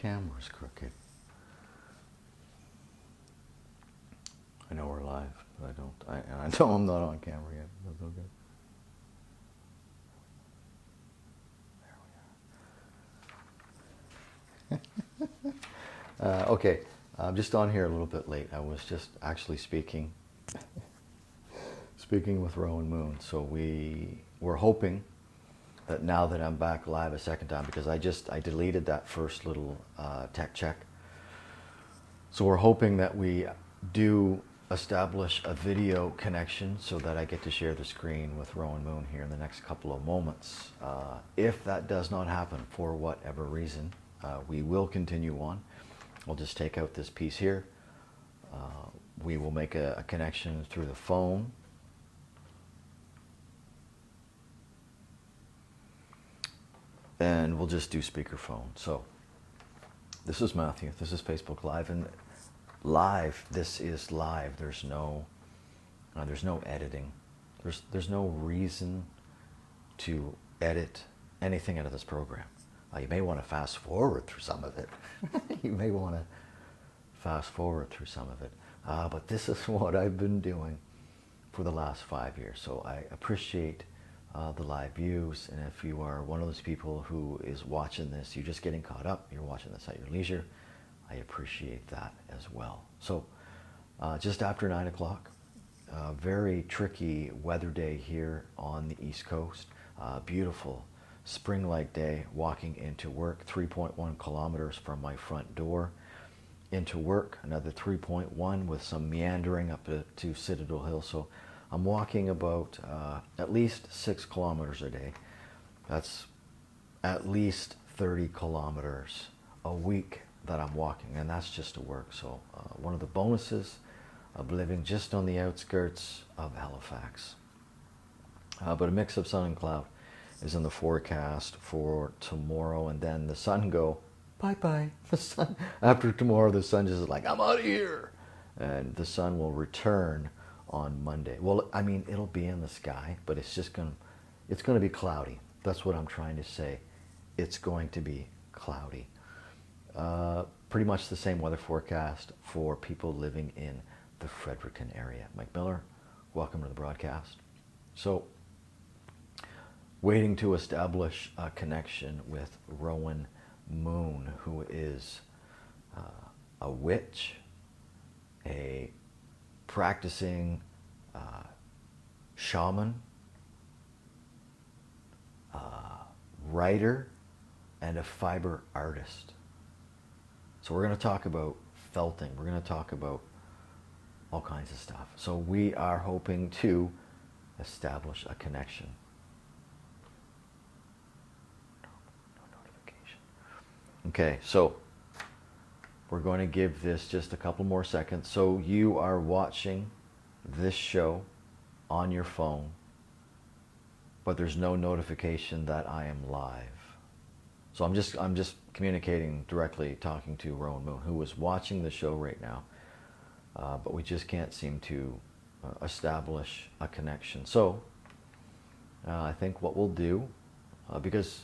camera's crooked. I know we're live, but I know I'm not on camera yet. That's okay. Okay, I'm just on here a little bit late. I was just actually speaking with Rowan Moon. So we're hoping that now that I'm back live a second time, because I deleted that first little tech check. So we're hoping that we do establish a video connection so that I get to share the screen with Rowan Moon here in the next couple of moments. If that does not happen for whatever reason, we will continue on. We'll just take out this piece here. We will make a connection through the phone. And we'll just do speakerphone. So this is Matthew. This is Facebook Live, and live. This is live. There's no editing. There's no reason to edit anything out of this program. You may want to fast forward through some of it. You may want to fast forward through some of it. But this is what I've been doing for the last 5 years. So I appreciate the live views, and if you are one of those people who is watching this, you're just getting caught up, you're watching this at your leisure, I appreciate that as well. So just after 9 o'clock, very tricky weather day here on the East Coast. Beautiful spring-like day, walking into work, 3.1 kilometers from my front door into work, another 3.1 with some meandering up to Citadel Hill. So I'm walking about at least 6 kilometers a day. That's at least 30 kilometers a week that I'm walking, and that's just to work. So one of the bonuses of living just on the outskirts of Halifax. But a mix of sun and cloud is in the forecast for tomorrow, and then the sun go bye-bye. The sun, after tomorrow, the sun just is like, I'm out of here. And the sun will return on Monday. Well, I mean, it'll be in the sky, but it's going to be cloudy. That's what I'm trying to say. It's going to be cloudy. Pretty much the same weather forecast for people living in the Fredericton area. Mike Miller, welcome to the broadcast. So, waiting to establish a connection with Rowan Moon, who is a witch, a practicing shaman, writer, and a fibre artist. So we're going to talk about felting. We're going to talk about all kinds of stuff. So we are hoping to establish a connection. No notification. Okay, so we're going to give this just a couple more seconds. So you are watching this show on your phone, but there's no notification that I am live. So I'm just communicating directly, talking to Rowan Moon, who is watching the show right now, but we just can't seem to establish a connection. So I think what we'll do, because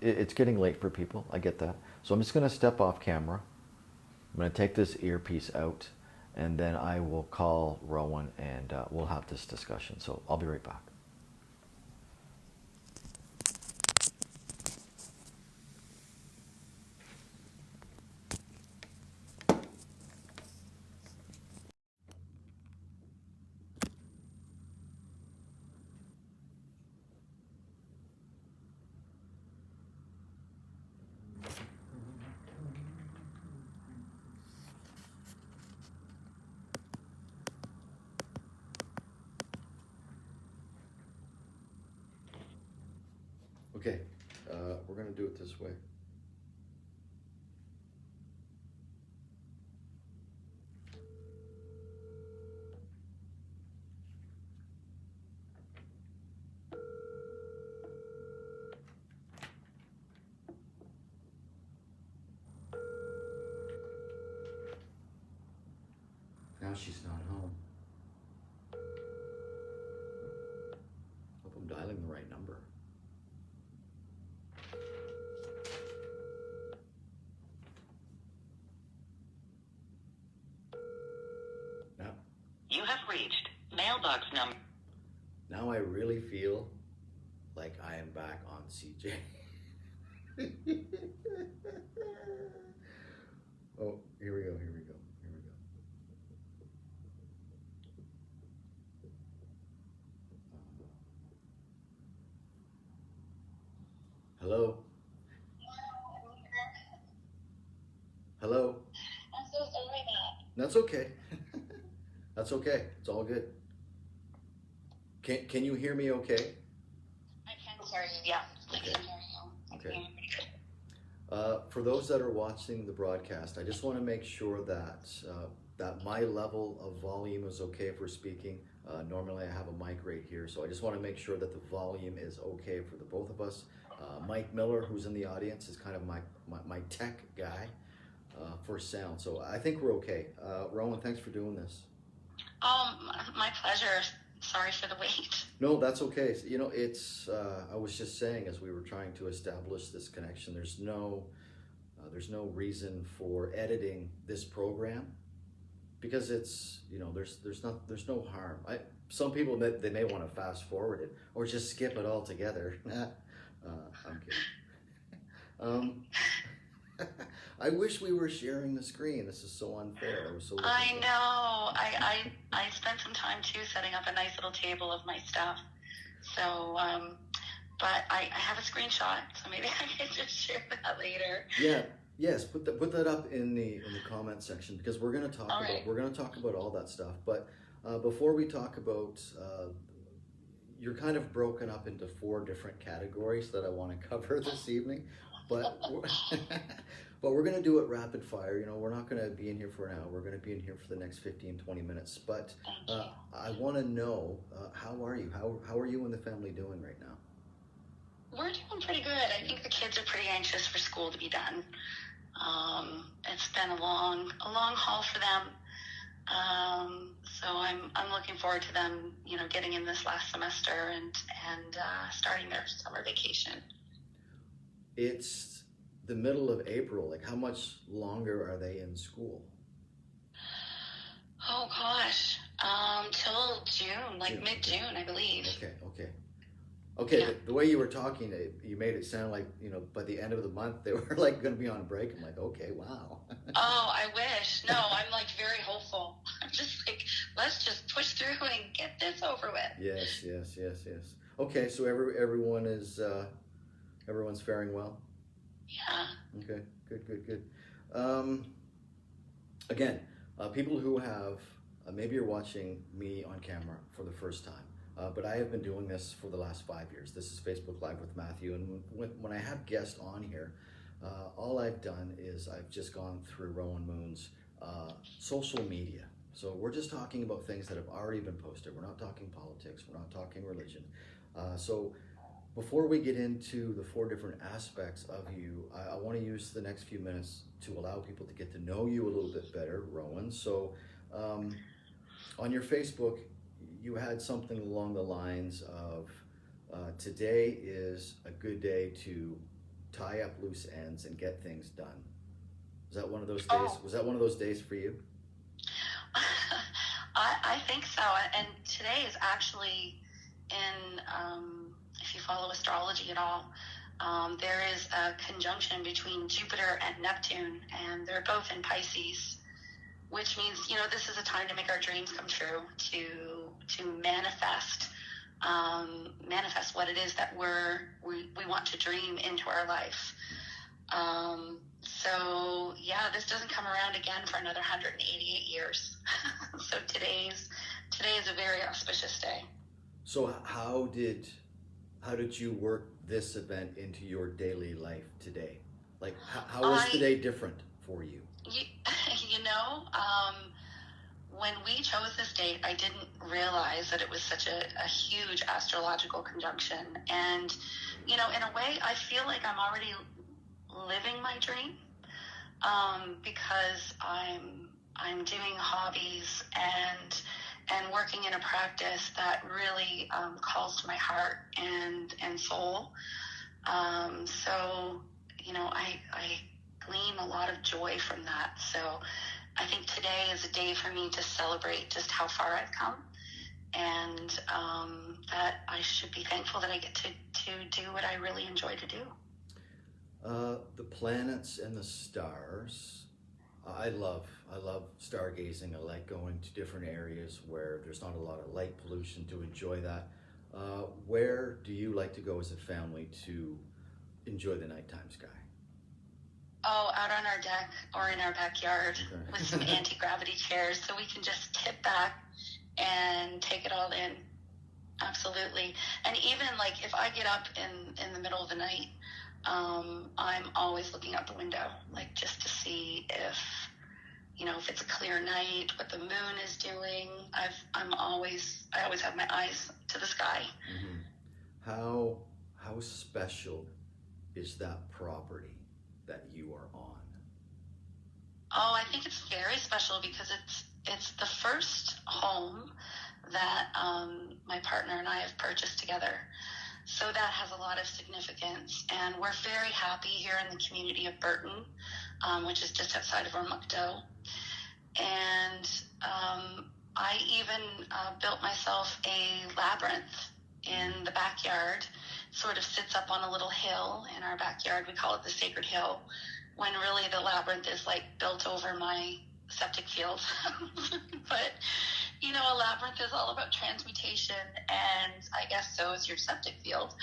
it's getting late for people, I get that. So I'm just going to step off camera. I'm going to take this earpiece out, and then I will call Rowan, and we'll have this discussion. So I'll be right back. Okay, we're going to do it this way. Now she's not home. Hope I'm dialing the right number. mailbox number. Now I really feel like I am back on CJ. Oh, here we go. Hello? Hello? I'm so sorry, Matt. That's okay. That's okay. It's all good. Can you hear me okay? I can hear you, yeah. Okay. I can hear you. Okay. I can hear you pretty good. For those that are watching the broadcast, I just want to make sure that that my level of volume is okay for speaking. Normally I have a mic right here, so I just want to make sure that the volume is okay for the both of us. Mike Miller, who's in the audience, is kind of my tech guy for sound, so I think we're okay. Rowan, thanks for doing this. My pleasure. Sorry for the wait. No, that's okay. You know, it's, I was just saying as we were trying to establish this connection, there's no reason for editing this program because it's, you know, there's no harm. Some people, they may want to fast forward it or just skip it altogether. I'm kidding. I wish we were sharing the screen. This is so unfair. I know. I spent some time too setting up a nice little table of my stuff. So, but I have a screenshot, so maybe I can just share that later. Yeah. Yes. Put that up in the comment section because we're gonna talk about all that stuff. But before we talk about, you're kind of broken up into 4 different categories that I want to cover this evening. But we're going to do it rapid fire. You know, we're not going to be in here for an hour. We're going to be in here for the next 15, 20 minutes. But I want to know, how are you? How are you and the family doing right now? We're doing pretty good. I think the kids are pretty anxious for school to be done. It's been a long haul for them. So I'm looking forward to them, you know, getting in this last semester and starting their summer vacation. It's the middle of April. Like, how much longer are they in school? Oh gosh, till June, like mid-June, I believe. Okay. Yeah. The way you were talking, you made it sound like, you know, by the end of the month they were like going to be on break. I'm like, okay, wow. Oh, I wish. No, I'm like very hopeful. I'm just like, let's just push through and get this over with. Yes. Okay, so everyone's faring well? Yeah. Okay, good. Again, people who have, maybe you're watching me on camera for the first time, but I have been doing this for the last 5 years. This is Facebook Live with Matthew, and when I have guests on here, all I've done is I've just gone through Rowan Moon's social media. So we're just talking about things that have already been posted. We're not talking politics. We're not talking religion. So before we get into the 4 different aspects of you, I want to use the next few minutes to allow people to get to know you a little bit better, Rowan. So on your Facebook, you had something along the lines of, today is a good day to tie up loose ends and get things done. Was that one of those days? Was that one of those days for you? I think so. And today is actually in, if you follow astrology at all, there is a conjunction between Jupiter and Neptune, and they're both in Pisces, which means, you know, this is a time to make our dreams come true, to manifest what it is that we want to dream into our life. So yeah, this doesn't come around again for another 188 years. So today is a very auspicious day. So how did you work this event into your daily life today? Like, how is today different for you? You know, when we chose this date, I didn't realize that it was such a huge astrological conjunction. And, you know, in a way, I feel like I'm already living my dream, because I'm doing hobbies and working in a practice that really calls to my heart and soul. So, you know, I glean a lot of joy from that. So I think today is a day for me to celebrate just how far I've come and that I should be thankful that I get to do what I really enjoy to do. The planets and the stars. I love stargazing. I like going to different areas where there's not a lot of light pollution to enjoy that. Where do you like to go as a family to enjoy the nighttime sky? Oh, out on our deck or in our backyard Okay. with some anti-gravity chairs so we can just tip back and take it all in. Absolutely. And even like if I get up in the middle of the night, I'm always looking out the window, like just to see if, if it's a clear night, what the moon is doing. I always have my eyes to the sky. Mm-hmm. How special is that property that you are on? Oh, I think it's very special because it's the first home that my partner and I have purchased together. So that has a lot of significance, and we're very happy here in the community of Burton, which is just outside of Ormukdo. And I even built myself a labyrinth in the backyard. Sort of sits up on a little hill in our backyard. We call it the Sacred Hill, when really the labyrinth is like built over my septic field. But a labyrinth is all about transmutation, and I guess so is your septic field.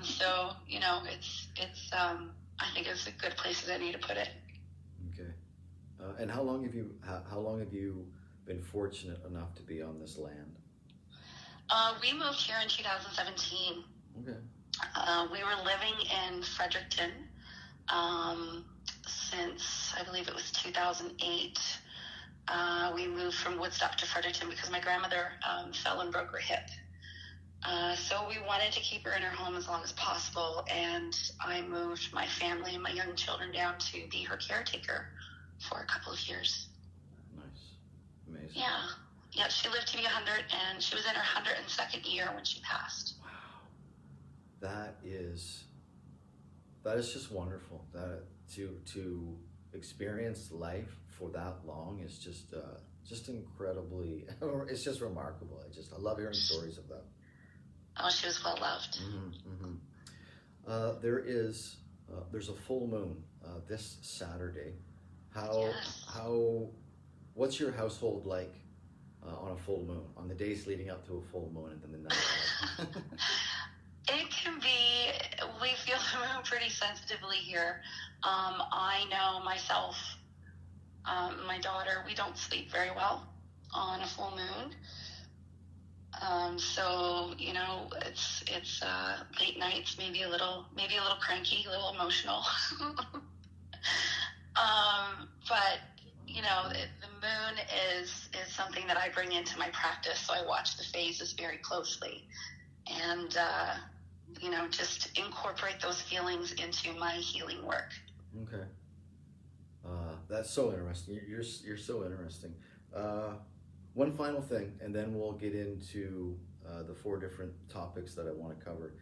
So it's I think it's a good place as any to put it. Okay. And how long have you been fortunate enough to be on this land? We moved here in 2017. Okay. We were living in Fredericton since I believe it was 2008. We moved from Woodstock to Fredericton because my grandmother fell and broke her hip. So we wanted to keep her in her home as long as possible, and I moved my family and my young children down to be her caretaker for a couple of years. Nice. Amazing. Yeah. Yeah, she lived to be 100, and she was in her 102nd year when she passed. Wow. That is just wonderful. That to experience life for that long is just incredibly, it's just remarkable. I love hearing stories of that. Oh, she was well loved. Mm-hmm, mm-hmm. There's a full moon this Saturday. Yes. What's your household like on a full moon, on the days leading up to a full moon and then the night? It can be, we feel the moon pretty sensitively here. I know myself, my daughter, we don't sleep very well on a full moon. So, it's late nights, maybe a little cranky, a little emotional. But, the moon is something that I bring into my practice. So I watch the phases very closely and, just incorporate those feelings into my healing work. Okay. That's so interesting. You're so interesting. One final thing, and then we'll get into the 4 different topics that I want to cover.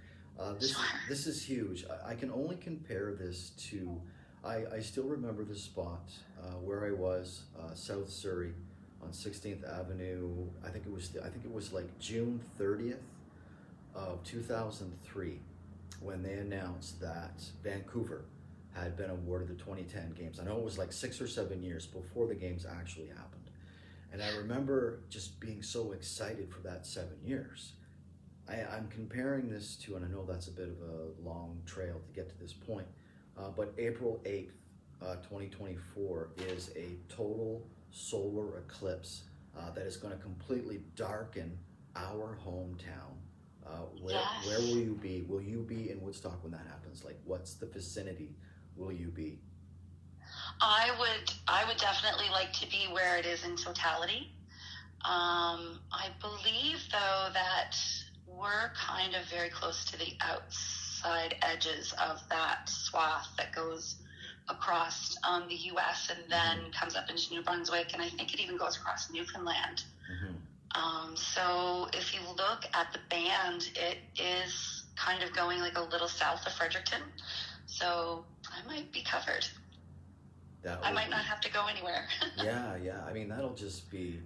This is huge. I can only compare this to, I still remember the spot where I was, South Surrey, on 16th Avenue. I think it was like June 30th of 2003 when they announced that Vancouver had been awarded the 2010 games. I know it was like 6 or 7 years before the games actually happened. And I remember just being so excited for that 7 years. I'm comparing this to, and I know that's a bit of a long trail to get to this point, but April 8th, 2024 is a total solar eclipse that is going to completely darken our hometown. Where will you be? Will you be in Woodstock when that happens? Like, what's the vicinity will you be? I would definitely like to be where it is in totality. I believe, though, that we're kind of very close to the outside edges of that swath that goes across the U.S. and then comes up into New Brunswick, and I think it even goes across Newfoundland. Mm-hmm. So if you look at the band, it is kind of going like a little south of Fredericton. So I might be covered. I might not have to go anywhere. Yeah. I mean, that'll just be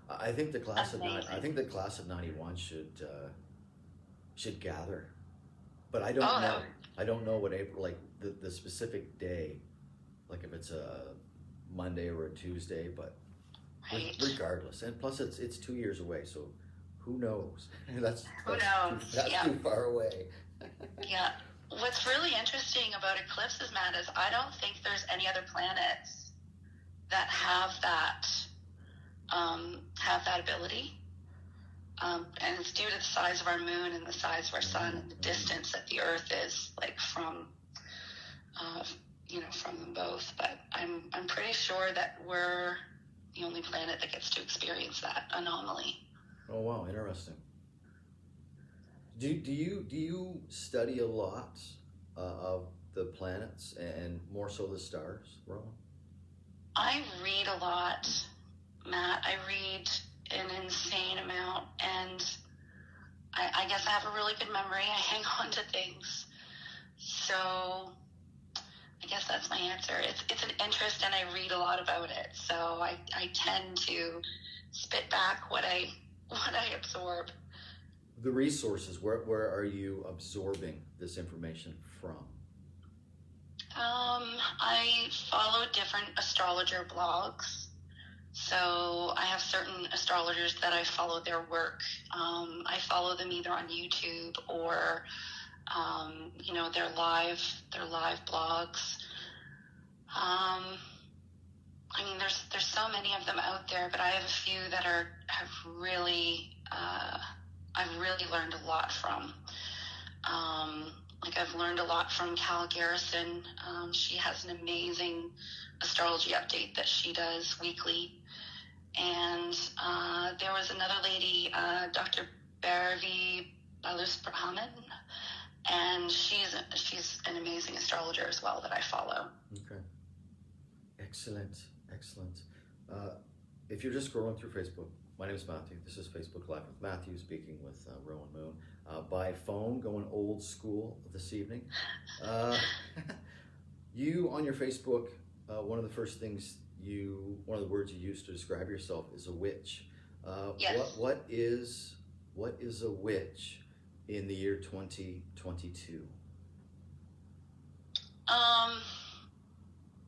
I think the class of Amazing. I think the class of '91 should gather, but I don't know. I don't know what April, like the specific day, like if it's a Monday or a Tuesday, but Right. regardless, and plus it's 2 years away, so who knows? That's Yeah. too far away. Yeah. What's really interesting about eclipses, Matt, is I don't think there's any other planets that have that ability. And it's due to the size of our moon and the size of our sun and the distance that the Earth is, like, from from them both. But I'm pretty sure that we're the only planet that gets to experience that anomaly. Oh wow, interesting. Do you study a lot of the planets and more so the stars, Rowan? I read a lot, Matt. I read an insane amount, and I guess I have a really good memory. I hang on to things. So I guess that's my answer. It's an interest, and I read a lot about it. So I tend to spit back what I absorb. The resources, where are you absorbing this information from? I follow different astrologer blogs. So I have certain astrologers that I follow their work. I follow them either on YouTube or, their live blogs. There's so many of them out there, but I have a few that have really, I've really learned a lot from. I've learned a lot from Cal Garrison. She has an amazing astrology update that she does weekly. And there was another lady, Dr. Baravi Balusbrahman, and she's an amazing astrologer as well that I follow. Okay. Excellent. If you're just scrolling through Facebook, my name is Matthew. This is Facebook Live with Matthew, speaking with Rowan Moon. By phone, going old school this evening. You, on your Facebook, one of the first things one of the words you use to describe yourself is a witch. Yes. What is a witch in the year 2022?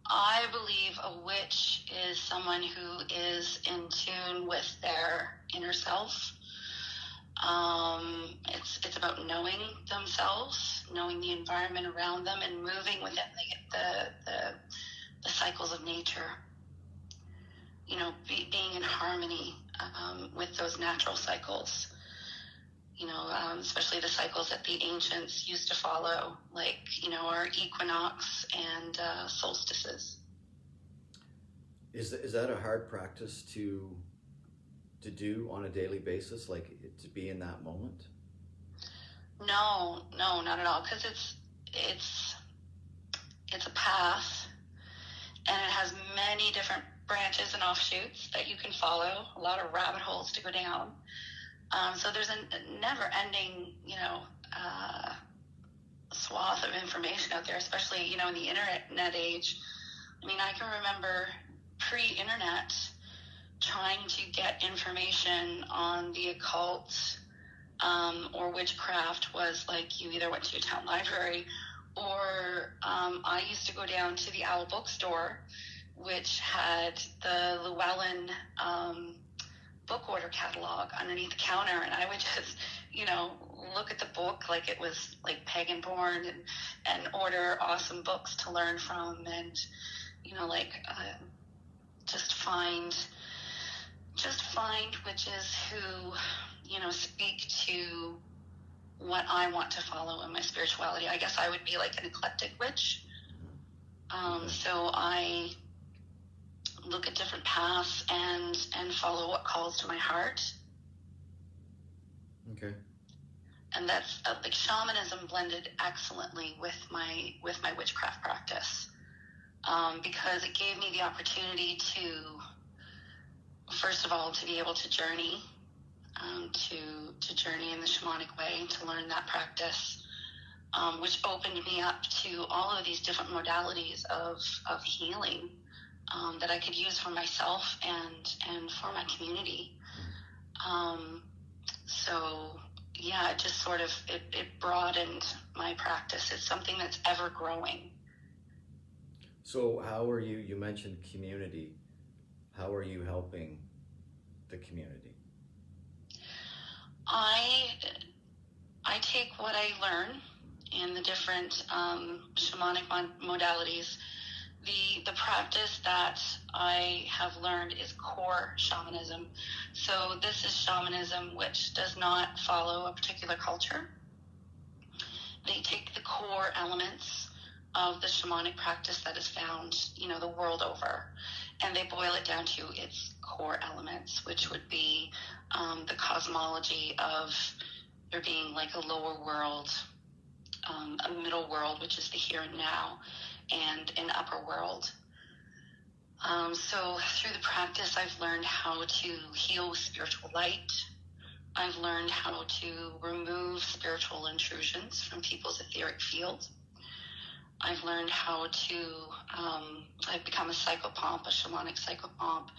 I believe a witch is someone who is in tune with their inner self. It's about knowing themselves, knowing the environment around them, and moving within the cycles of nature. Being in harmony with those natural cycles. Especially the cycles that the ancients used to follow, like, our equinox and solstices. Is that a hard practice to do on a daily basis, like to be in that moment? No, not at all, because it's a path, and it has many different branches and offshoots that you can follow, a lot of rabbit holes to go down. So there's a never-ending, swath of information out there, especially, in the internet age. I can remember pre-internet trying to get information on the occult or witchcraft was like you either went to a town library or I used to go down to the Owl bookstore, which had the Llewellyn book order catalog underneath the counter, and I would just, look at the book like it was like pagan porn and order awesome books to learn from, and just find witches who speak to what I want to follow in my spirituality. I guess I would be like an eclectic witch. So I look at different paths and follow what calls to my heart. Okay. And that's like shamanism blended excellently with my witchcraft practice, because it gave me the opportunity to, first of all, to be able to journey, to journey in the shamanic way, to learn that practice, which opened me up to all of these different modalities of healing that I could use for myself and for my community. So yeah, it just sort of, it broadened my practice. It's something that's ever growing. So how are you mentioned community, how are you helping the community? I take what I learn in the different shamanic modalities. The practice that I have learned is core shamanism. So this is shamanism which does not follow a particular culture. They take the core elements of the shamanic practice that is found, the world over, and they boil it down to its core elements, which would be the cosmology of there being like a lower world, a middle world, which is the here and now, and an upper world. So through the practice, I've learned how to heal with spiritual light. I've learned how to remove spiritual intrusions from people's etheric field. I've learned how to, I've become a psychopomp, a shamanic psychopomp,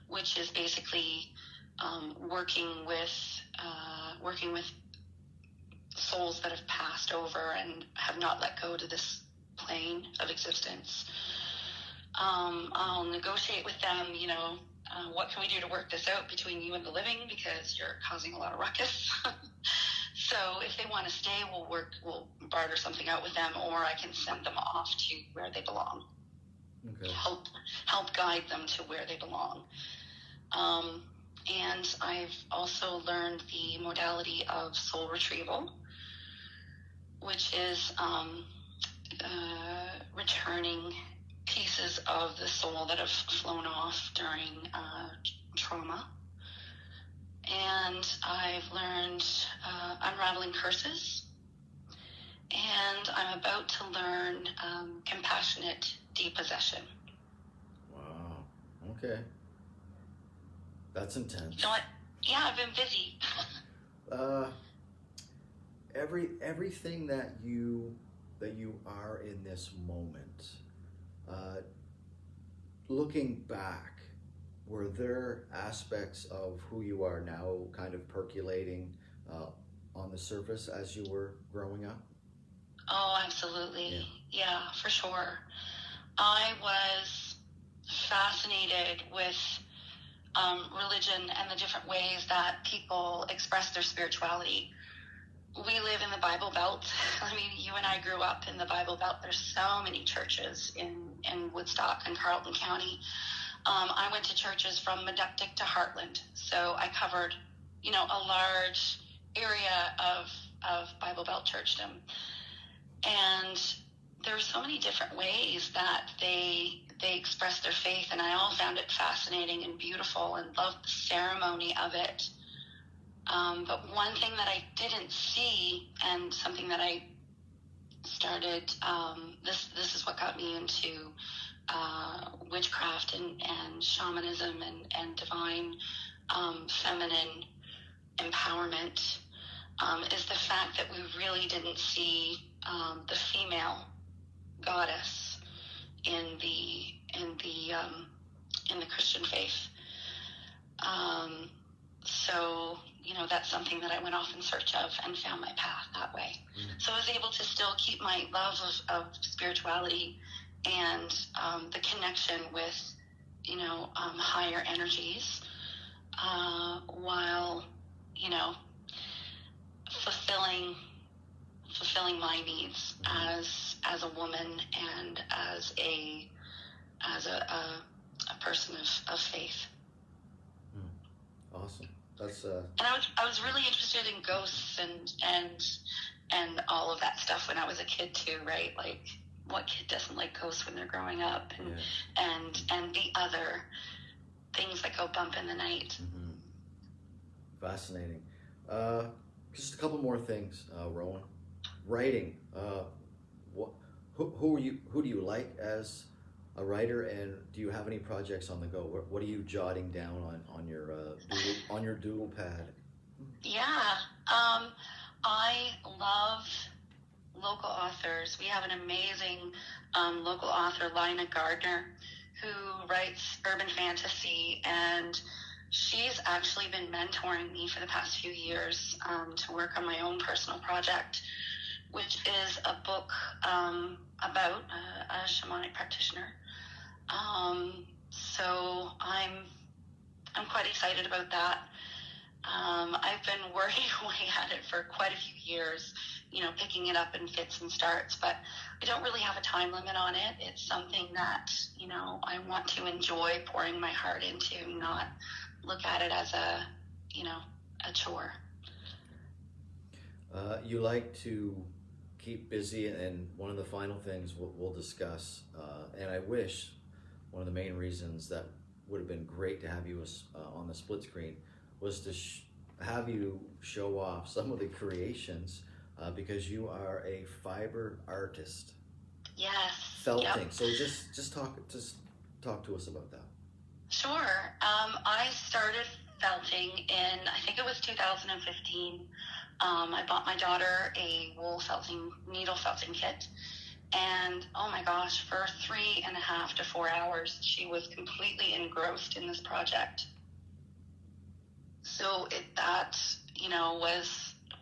which is basically working with souls that have passed over and have not let go to this plane of existence. I'll negotiate with them, what can we do to work this out between you and the living, because you're causing a lot of ruckus. So if they want to stay, we'll barter something out with them, or I can send them off to where they belong. Okay. Help guide them to where they belong. And I've also learned the modality of soul retrieval, which is returning pieces of the soul that have flown off during trauma. And I've learned unraveling curses, and I'm about to learn compassionate depossession. Wow. Okay. That's intense. You know what? Yeah, I've been busy. Everything that you are in this moment, looking back, were there aspects of who you are now kind of percolating on the surface as you were growing up? Oh, absolutely. Yeah, for sure. I was fascinated with religion and the different ways that people express their spirituality. We live in the Bible Belt. I mean, you and I grew up in the Bible Belt. There's so many churches in Woodstock and Carleton County. I went to churches from Meductic to Heartland, so I covered, a large area of Bible Belt churchdom. And there were so many different ways that they expressed their faith, and I all found it fascinating and beautiful and loved the ceremony of it. But one thing that I didn't see, and something that I started, this is what got me into witchcraft and shamanism and divine feminine empowerment, is the fact that we really didn't see the female goddess in the Christian faith. So that's something that I went off in search of and found my path that way. So I was able to still keep my love of spirituality and the connection with higher energies, while fulfilling my needs as a woman and as a person of faith. Awesome. That's And I was really interested in ghosts and all of that stuff when I was a kid too, right? Like, what kid doesn't like ghosts when they're growing up, and the other things that go bump in the night. Mm-hmm. Fascinating. Just a couple more things, Rowan. Writing. Who do you like as a writer, and do you have any projects on the go? What are you jotting down on your doodle pad? Yeah, I love local authors. We have an amazing local author, Lina Gardner, who writes urban fantasy and She's actually been mentoring me for the past few years to work on my own personal project, which is a book about a shamanic practitioner. So I'm quite excited about that. I've been working away at it for quite a few years, picking it up in fits and starts, but I don't really have a time limit on it. It's something that, I want to enjoy pouring my heart into, not look at it as a chore. You like to keep busy, and one of the final things we'll discuss, and I wish one of the main reasons that would have been great to have you on the split screen was to have you show off some of the creations, because you are a fiber artist. Yes. Felting. Yep. So just talk to us about that. Sure. I started felting in, I think it was 2015. I bought my daughter a needle felting kit. And oh my gosh, for 3.5 to 4 hours, she was completely engrossed in this project. So that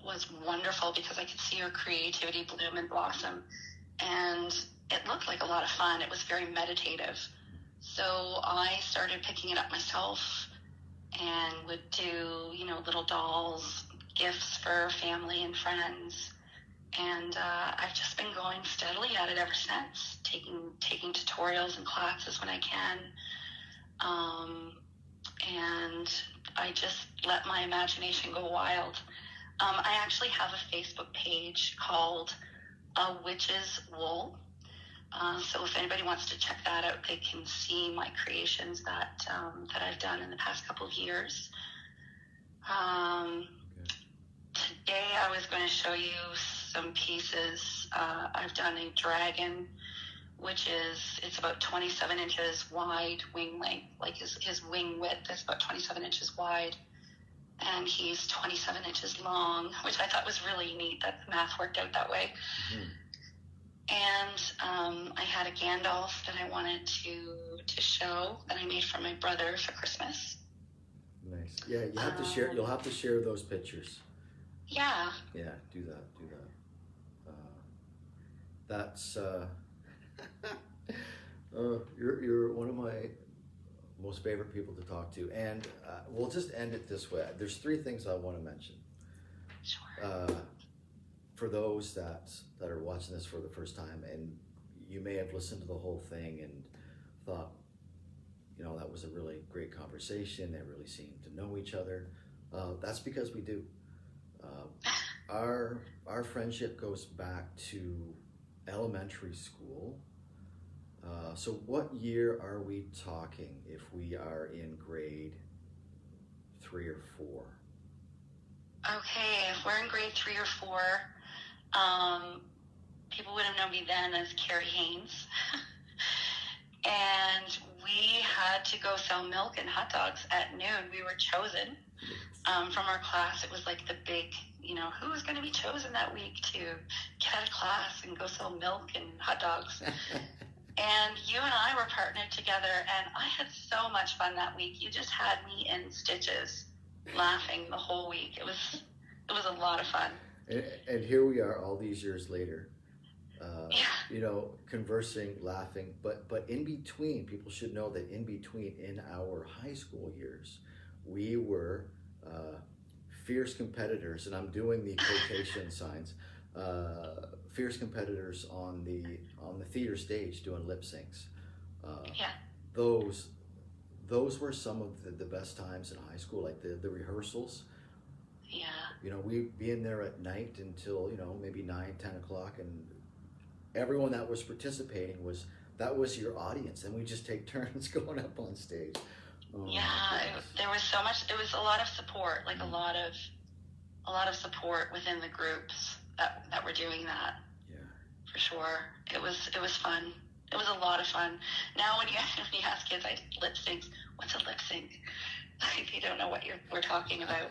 was wonderful, because I could see her creativity bloom and blossom. And it looked like a lot of fun. It was very meditative. So I started picking it up myself and would do, little dolls, gifts for family and friends. And I've just been going steadily at it ever since, taking tutorials and classes when I can. And I just let my imagination go wild. I actually have a Facebook page called A Witch's Wool. So if anybody wants to check that out, they can see my creations that I've done in the past couple of years. Today I was going to show you some pieces. I've done a dragon, it's about 27 inches wide wing length, like his wing width is about 27 inches wide, and he's 27 inches long, which I thought was really neat that the math worked out that way. Mm-hmm. And I had a Gandalf that I wanted to show that I made for my brother for Christmas. Nice. Yeah, you have to share. You'll have to share those pictures. Yeah. Yeah, do that. That's you're one of my most favorite people to talk to, and we'll just end it this way. There's 3 things I want to mention. Sure. For those that are watching this for the first time, and you may have listened to the whole thing and thought, that was a really great conversation. They really seemed to know each other. That's because we do. Our friendship goes back to elementary school. So what year are we talking if we are in grade 3 or 4? Okay, if we're in grade 3 or 4, people would have known me then as Carrie Haynes. And we had to go sell milk and hot dogs at noon. We were chosen from our class. It was like the big, who was going to be chosen that week to get out of class and go sell milk and hot dogs. And you and I were partnered together, and I had so much fun that week. You just had me in stitches, laughing the whole week. It was a lot of fun. And here we are all these years later, conversing, laughing, but in between, people should know that in between, in our high school years, we were fierce competitors, and I'm doing the quotation signs, fierce competitors on the theater stage doing lip syncs. Those were some of the best times in high school, like the rehearsals. Yeah. We'd be in there at night until, maybe 9, 10 o'clock, and everyone that was participating that was your audience, and we just take turns going up on stage. There was so much. It was a lot of support, like a lot of support within the groups that were doing that. Yeah, for sure. It was fun. It was a lot of fun. Now when you ask kids, lip syncs. What's a lip sync? They don't know what we're talking about.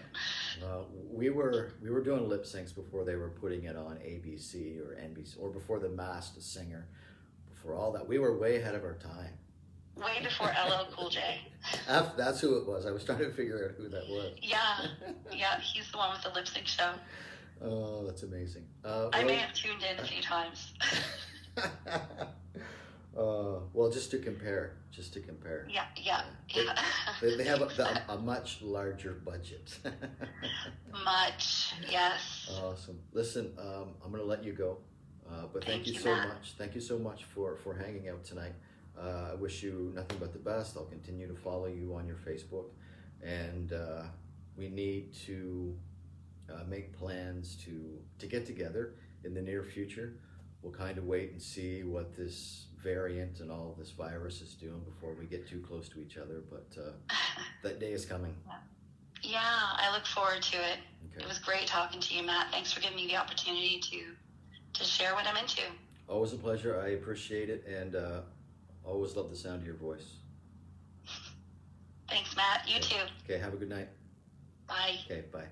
We were doing lip syncs before they were putting it on ABC or NBC, or before The Masked Singer. Before all that, we were way ahead of our time. way before LL Cool J. That's who it was. I was trying to figure out who that was. Yeah, he's the one with the lip sync show. Oh, that's amazing. I may have tuned in a few times. Well, just to compare. Yeah. They have a much larger budget. Much, yes. Awesome. Listen, I'm going to let you go, but thank you so much. Thank you so much for hanging out tonight. I wish you nothing but the best. I'll continue to follow you on your Facebook, and we need to make plans to get together in the near future. We'll kind of wait and see what this variant and all this virus is doing before we get too close to each other, but that day is coming. Yeah, I look forward to it. Okay. It was great talking to you, Matt. Thanks for giving me the opportunity to share what I'm into. Always a pleasure. I appreciate it, and always love the sound of your voice. Thanks, Matt. You too. Okay, have a good night. Bye. Okay, bye.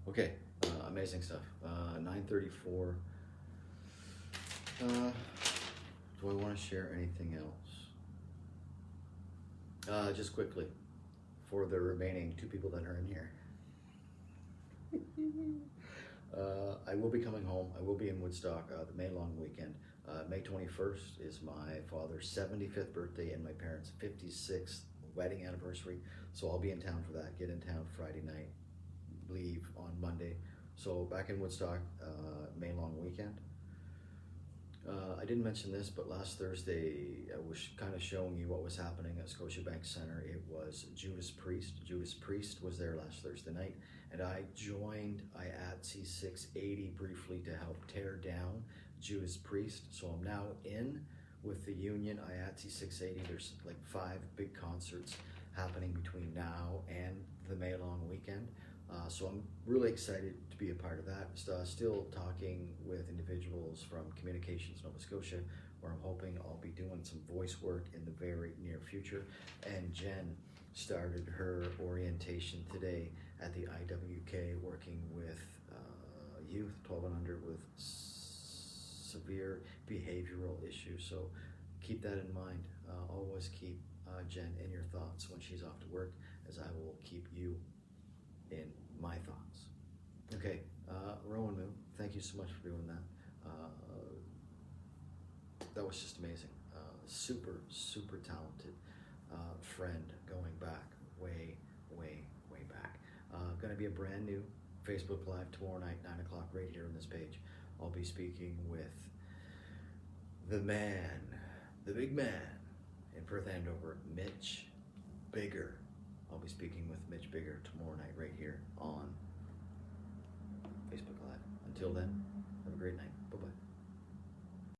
Okay, amazing stuff. 9:34. Do I want to share anything else? Just quickly, for the remaining 2 people that are in here. I will be coming home. I will be in Woodstock the May long weekend. May 21st is my father's 75th birthday and my parents' 56th wedding anniversary. So I'll be in town for that. Get in town Friday night, leave on Monday. So back in Woodstock, May long weekend. I didn't mention this, but last Thursday I was kind of showing you what was happening at Scotiabank Center. It was Judas Priest. Judas Priest was there last Thursday night, and I joined IATSE 680 briefly to help tear down Judas Priest. So I'm now in with the union IATSE 680. There's like 5 big concerts happening between now and the May long weekend. So I'm really excited to be a part of that. Still talking with individuals from Communications Nova Scotia, where I'm hoping I'll be doing some voice work in the very near future. And Jen started her orientation today at the IWK, working with youth 12 and under with severe behavioral issues. So keep that in mind. Always keep Jen in your thoughts when she's off to work, as I will keep you in my thoughts. Okay, Rowan Moon, thank you so much for doing that. That was just amazing. Super talented friend, going back way back. Going to be a brand new Facebook Live tomorrow night, 9 o'clock, right here on this page. I'll be speaking with the man, the big man in Perth Andover, Mitch Bigger. I'll be speaking with Mitch Bigger tomorrow night right here on Facebook Live. Until then, have a great night. Bye-bye.